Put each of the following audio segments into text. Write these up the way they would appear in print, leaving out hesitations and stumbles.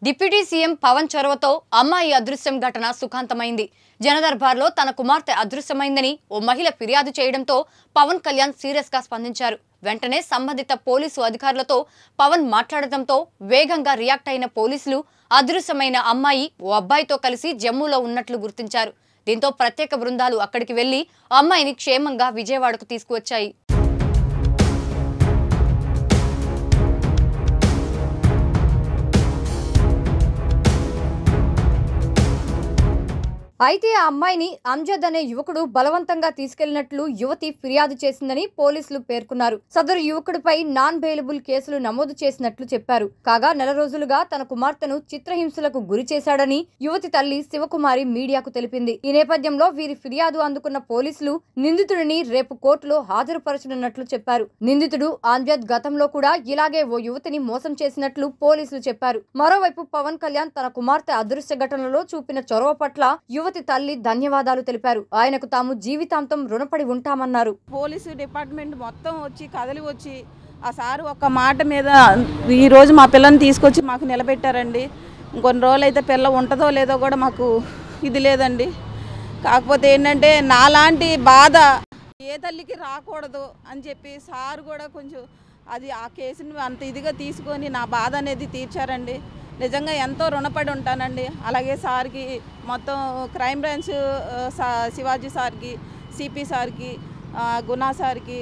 Deputy CM Pawan చొరవతో అమ్మాయి అదృశ్యం ఘటన సుఖాంతమైంది. జనదర్బార్లో తన కుమార్తె అదృశ్యమైందని ఓ మహిళ ఫిర్యాదు చేయడంతో పవన్ కళ్యాణ్ సీరియస్ గా స్పందించారు. వెంటనే సంబంధిత పోలీసు అధికారులతో పవన్ మాట్లాడడంతో వేగంగా రియాక్ట్ అయిన పోలీసులు అదృశ్యమైన అమ్మాయి ఓ అబ్బాయితో కలిసి జమ్మూలో ఉన్నట్లు గుర్తించారు. దీంతో ప్రత్యేక బృందాలు అక్కడికి వెళ్లి అమ్మాయిని క్షేమంగా విజయవాడకు తీసుకువచ్చాయి. అయితే ఆ అమ్మాయిని అంజద్ అనే యువకుడు బలవంతంగా తీసుకెళ్లినట్లు యువతి ఫిర్యాదు చేసిందని పోలీసులు పేర్కొన్నారు. సదరు యువకుడిపై నాన్ బెయిలబుల్ కేసులు నమోదు చేసినట్లు చెప్పారు. కాగా నెల రోజులుగా తన కుమార్తెను చిత్రహింసలకు గురి చేశాడని యువతి తల్లి శివకుమారి మీడియాకు తెలిపింది. ఈ నేపథ్యంలో వీరి ఫిర్యాదు అందుకున్న పోలీసులు నిందితుడిని రేపు కోర్టులో హాజరుపరచనున్నట్లు చెప్పారు. నిందితుడు అంజద్ గతంలో కూడా ఇలాగే ఓ యువతిని మోసం చేసినట్లు పోలీసులు చెప్పారు. మరోవైపు పవన్ కళ్యాణ్ తన కుమార్తె అదృశ్య ఘటనలో చూపిన చొరవ పట్ల యువతి తల్లి ధన్యవాదాలు తెలిపారు. ఆయనకు తాము జీవితాంతం రుణపడి ఉంటామన్నారు. పోలీసు డిపార్ట్మెంట్ మొత్తం వచ్చి కదిలి వచ్చి ఆ సారు ఒక్క మాట మీద ఈ రోజు మా పిల్లని తీసుకొచ్చి మాకు నిలబెట్టారండి. కొన్ని రోజులు అయితే పిల్ల ఉంటుందో లేదో కూడా మాకు ఇది లేదండి. కాకపోతే ఏంటంటే నాలాంటి బాధ ఏ తల్లికి రాకూడదు అని చెప్పి సారు కూడా కొంచెం అది ఆ కేసుని అంత ఇదిగా తీసుకొని నా బాధ అనేది తీర్చారండి. నిజంగా ఎంతో రుణపడి ఉంటానండి. అలాగే సార్కి మొత్తం క్రైమ్ బ్రాంచ్ శివాజీ సార్కి, సిపి సార్కి, గుణా సార్కి,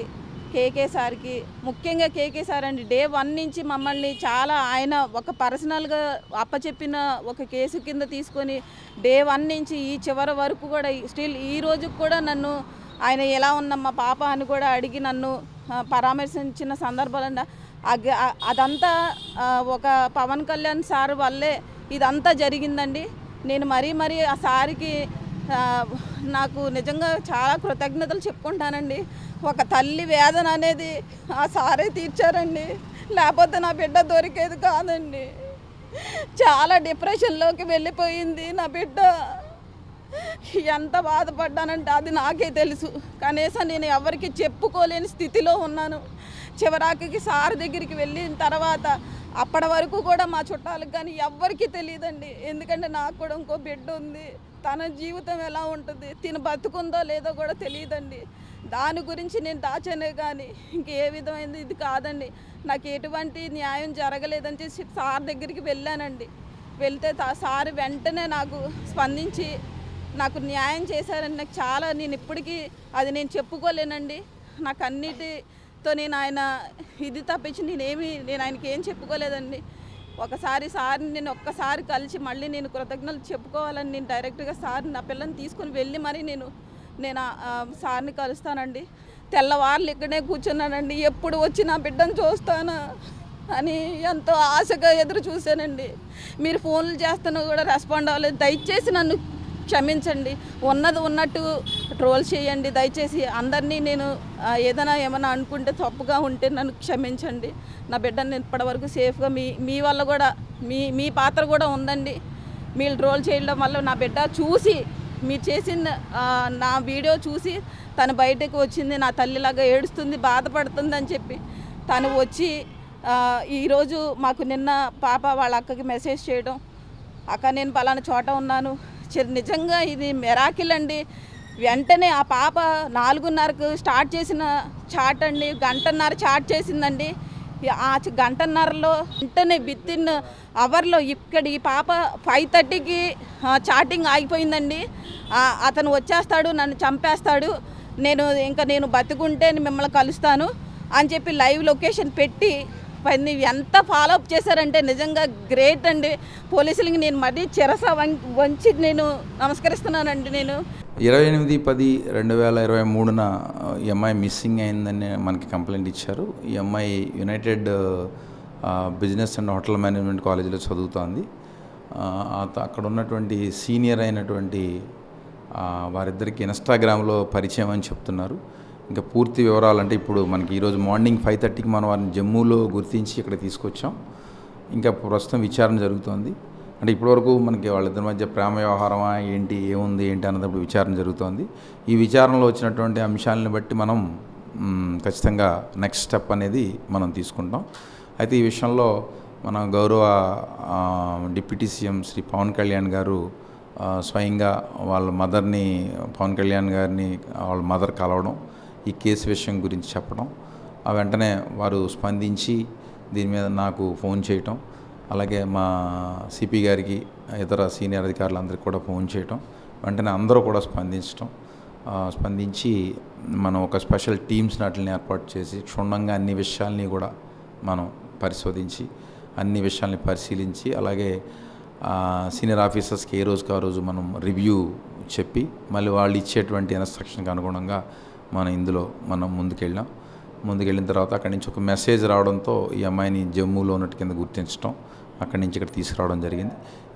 కేకే సార్కి, ముఖ్యంగా కేకే సార్ అండి డే 1 నుంచి మమ్మల్ని చాలా ఆయన ఒక పర్సనల్గా అప్పచెప్పిన ఒక కేసు కింద తీసుకొని డే 1 నుంచి ఈ చివరి వరకు కూడా స్టిల్ ఈ రోజుకి కూడా నన్ను ఆయన ఎలా ఉన్నమ్మా పాప అని కూడా అడిగి నన్ను పరామర్శించిన సందర్భాలండి. అదంతా ఒక పవన్ కళ్యాణ్ సార్ వల్లే ఇదంతా జరిగిందండి. నేను మరీ ఆ సార్కి నాకు నిజంగా చాలా కృతజ్ఞతలు చెప్పుకుంటానండి. ఒక తల్లి వేదన అనేది ఆ సారే తీర్చారండి. లేకపోతే నా బిడ్డ దొరికేది కాదండి. చాలా డిప్రెషన్లోకి వెళ్ళిపోయింది నా బిడ్డ. ఎంత బాధపడ్డానంటే అది నాకే తెలుసు. కనీసం నేను ఎవరికి చెప్పుకోలేని స్థితిలో ఉన్నాను. చివరాకి సార్ దగ్గరికి వెళ్ళిన తర్వాత అప్పటి వరకు కూడా మా చుట్టాలకు కానీ ఎవ్వరికీ తెలియదండి. ఎందుకంటే నాకు కూడా ఇంకో బిడ్డ ఉంది. తన జీవితం ఎలా ఉంటుంది, తిను బతుకుందో లేదో కూడా తెలియదండి. దాని గురించి నేను దాచానే కానీ ఇంకే విధమైనది ఇది కాదండి. నాకు ఎటువంటి న్యాయం జరగలేదని చెప్పి సార్ దగ్గరికి వెళ్ళానండి. వెళ్తే సార్ వెంటనే నాకు స్పందించి నాకు న్యాయం చేశారండి. నాకు చాలా నేను ఇప్పటికీ అది నేను చెప్పుకోలేనండి. నాకు అన్నిటితో నేను ఆయన ఇది తప్పించి నేను ఆయనకి ఏం చెప్పుకోలేదండి. ఒకసారి సార్ని నేను ఒక్కసారి కలిసి మళ్ళీ నేను కృతజ్ఞతలు చెప్పుకోవాలని నేను డైరెక్ట్గా సార్ని నా పిల్లని తీసుకొని వెళ్ళి మరీ నేను సార్ని కలుస్తానండి. తెల్లవార్లు ఇక్కడే కూర్చున్నానండి. ఎప్పుడు వచ్చి నా బిడ్డను చూస్తానా అని ఎంతో ఆశగా ఎదురు చూశానండి. మీరు ఫోన్లు చేస్తున్నా కూడా రెస్పాండ్ అవ్వలేదు. దయచేసి నన్ను క్షమించండి. ఉన్నది ఉన్నట్టు ట్రోల్ చేయండి దయచేసి. అందరినీ నేను ఏమైనా అనుకుంటే తప్పుగా ఉంటే నన్ను క్షమించండి. నా బిడ్డని ఇప్పటివరకు సేఫ్గా మీ వల్ల కూడా మీ పాత్ర కూడా ఉందండి. మీరు ట్రోల్ చేయడం వల్ల నా బిడ్డ చూసి మీరు చేసిన నా వీడియో చూసి తను బయటకు వచ్చింది. నా తల్లిలాగా ఏడుస్తుంది, బాధపడుతుంది అని చెప్పి తను వచ్చి ఈరోజు మాకు నిన్న పాప వాళ్ళ అక్కకి మెసేజ్ చేయడం, అక్క నేను పలానా చోట ఉన్నాను. నిజంగా ఇది మెరాకిల్ అండి. వెంటనే ఆ పాప 4:30కు స్టార్ట్ చేసిన చాట్ అండి 1:30 చాట్ చేసిందండి. ఆ 1:30లో వెంటనే వితిన్ అవర్లో ఇక్కడ ఈ పాప 5:30కి చాటింగ్ ఆగిపోయిందండి. అతను వచ్చేస్తాడు, నన్ను చంపేస్తాడు, నేను బతుకుంటే మిమ్మల్ని కలుస్తాను అని చెప్పి లైవ్ లొకేషన్ పెట్టి ఎంత ఫాలో అప్ చేశారంటే నిజంగా గ్రేట్ అండి. పోలీసులకి నేను మరీ చిరస వంచి నేను నమస్కరిస్తున్నానండి. నేను 28/10/2023న ఈ అమ్మాయి మిస్సింగ్ అయిందని మనకి కంప్లైంట్ ఇచ్చారు. ఈ అమ్మాయి United business and hotel management కాలేజీలో చదువుతోంది. అక్కడ ఉన్నటువంటి సీనియర్ అయినటువంటి వారిద్దరికి ఇన్స్టాగ్రామ్లో పరిచయం అని చెప్తున్నారు. ఇంకా పూర్తి వివరాలంటే ఇప్పుడు మనకి ఈరోజు మార్నింగ్ 5:30కి మనం వారిని జమ్మూలో గుర్తించి ఇక్కడ తీసుకొచ్చాం. ఇంకా ప్రస్తుతం విచారణ జరుగుతోంది. అంటే ఇప్పటివరకు మనకి వాళ్ళిద్దరి మధ్య ప్రేమ వ్యవహారమా ఏముంది అన్నప్పుడు విచారణ జరుగుతోంది. ఈ విచారణలో వచ్చినటువంటి అంశాలను బట్టి మనం ఖచ్చితంగా నెక్స్ట్ స్టెప్ అనేది మనం తీసుకుంటాం. అయితే ఈ విషయంలో మన గౌరవ డిప్యూటీ సీఎం శ్రీ పవన్ కళ్యాణ్ గారు స్వయంగా వాళ్ళ మదర్ని, పవన్ కళ్యాణ్ గారిని వాళ్ళ మదర్ కలవడం, ఈ కేసు విషయం గురించి చెప్పడం, వెంటనే వారు స్పందించి దీని మీద నాకు ఫోన్ చేయటం, అలాగే మా సిపి గారికి, ఇతర సీనియర్ అధికారులందరికీ కూడా ఫోన్ చేయటం, వెంటనే అందరూ కూడా స్పందించి మనం ఒక స్పెషల్ టీమ్స్ వాటిని ఏర్పాటు చేసి క్షుణ్ణంగా అన్ని విషయాల్ని కూడా మనం పరిశోధించి అన్ని విషయాల్ని పరిశీలించి, అలాగే సీనియర్ ఆఫీసర్స్కి ఏ రోజుకి ఆ రోజు మనం రివ్యూ చెప్పి మళ్ళీ వాళ్ళు ఇచ్చేటువంటి ఇన్స్ట్రక్షన్కి అనుగుణంగా మనం ముందుకెళ్ళిన తర్వాత అక్కడి నుంచి ఒక మెసేజ్ రావడంతో ఈ అమ్మాయిని జమ్మూలో ఉన్నట్టు కింద గుర్తించడం, అక్కడి నుంచి ఇక్కడ తీసుకురావడం జరిగింది.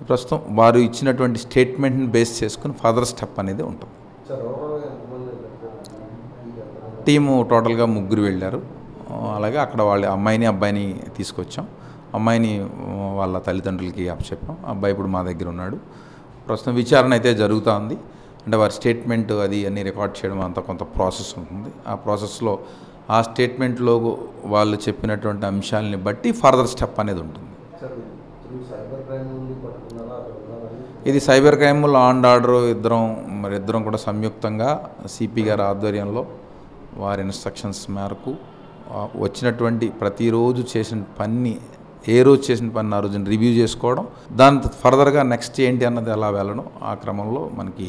ప్రస్తుతం వారు ఇచ్చినటువంటి స్టేట్మెంట్ని బేస్ చేసుకుని ఫర్దర్ స్టెప్ అనేది ఉంటుంది. టీము టోటల్గా 3 వెళ్ళారు. అలాగే అక్కడ వాళ్ళ అమ్మాయిని అబ్బాయిని తీసుకొచ్చాం. అమ్మాయిని వాళ్ళ తల్లిదండ్రులకి అప్పచెప్పాం. అబ్బాయి ఇప్పుడు మా దగ్గర ఉన్నాడు. ప్రస్తుతం విచారణ అయితే జరుగుతుంది. అంటే వారి స్టేట్మెంట్ అది అన్నీ రికార్డ్ చేయడం అంతా కొంత ప్రాసెస్ ఉంటుంది. ఆ ప్రాసెస్లో ఆ స్టేట్మెంట్లో వాళ్ళు చెప్పినటువంటి అంశాలని బట్టి ఫర్దర్ స్టెప్ అనేది ఉంటుంది. ఇది cyber crime, law and order ఇద్దరం కూడా సంయుక్తంగా సిపి గారి ఆధ్వర్యంలో వారి ఇన్స్ట్రక్షన్స్ మేరకు వచ్చినటువంటి ప్రతిరోజు చేసిన పని, ఏ రోజు చేసిన పని ఆ రోజున రివ్యూ చేసుకోవడం, దాని ఫర్దర్గా నెక్స్ట్ ఏంటి అన్నది ఎలా వెళ్ళడం, ఆ క్రమంలో మనకి